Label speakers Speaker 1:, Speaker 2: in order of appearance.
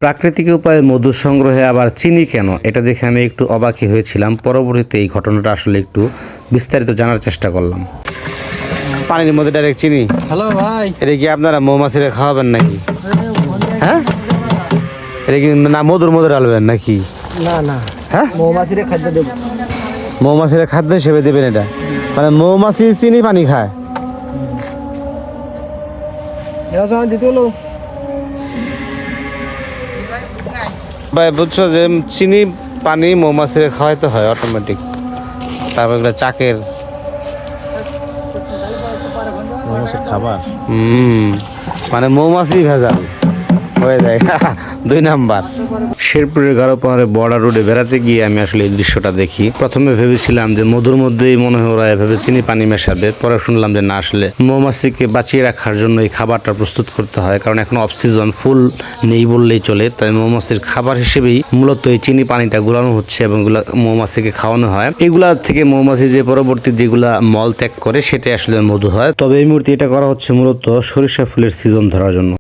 Speaker 1: প্রাকৃতিক উপায়ে মধু সংগ্রহে আবার চিনি কেন, এটা দেখে আমি একটু অবাকই হয়েছিলাম। পরবর্তীতে এই ঘটনাটা আসলে একটু বিস্তারিত জানার চেষ্টা করলাম। পানির মধ্যে ডাইরেক্ট চিনি?
Speaker 2: হ্যালো ভাই,
Speaker 1: এটা কি আপনারা মৌমাছিরা খাওয়াবেন নাকি? হ্যাঁ, এটা কি না মধুর মধ্যে ডালবেন নাকি?
Speaker 2: না না,
Speaker 1: হ্যাঁ,
Speaker 2: মৌমাছিরে খাদ্য দেব।
Speaker 1: মৌমাছিরা খাদ্য হিসেবে দেবেন এটা? মানে মৌমাছি চিনি পানি খায়?
Speaker 2: এরা সময় দিতে হলো।
Speaker 1: ভাই বুঝছো যে চিনি পানি মৌমাছিরা খাওয়াইতে হয় অটোমেটিক। তারপর এগুলো চাকের
Speaker 3: মৌমাছির খাবার।
Speaker 1: মানে মৌমাছি ভেজাল হয়ে যায়। 2 নাম্বার। শেরপুরের গারো পাহাড়ে বর্ডার রোডে বেড়াতে গিয়ে আমি আসলে এই দৃশ্যটা দেখি। প্রথমে ভেবেছিলাম যে মধুর মধ্যেই মনে হয় ওরা এভাবে চিনি পানি মেশাবে, পরে শুনলাম যে না, আসলে মৌমাছিকে বাঁচিয়ে রাখার জন্য এই খাবারটা প্রস্তুত করতে হয়, কারণ এখন অফ সিজন, ফুল নেই বললেই চলে। তাই মৌমাছির খাবার হিসেবেই মূলত এই চিনি পানিটা গুলানো হচ্ছে এবং এগুলা মৌমাছিকে খাওয়ানো হয়। এগুলা থেকে মৌমাছি যে পরবর্তী যেগুলা মল ত্যাগ করে সেটাই আসলে মধু হয়। তবে এই মুহূর্তে এটা করা হচ্ছে মূলত সরিষা ফুলের সিজন ধরার জন্য।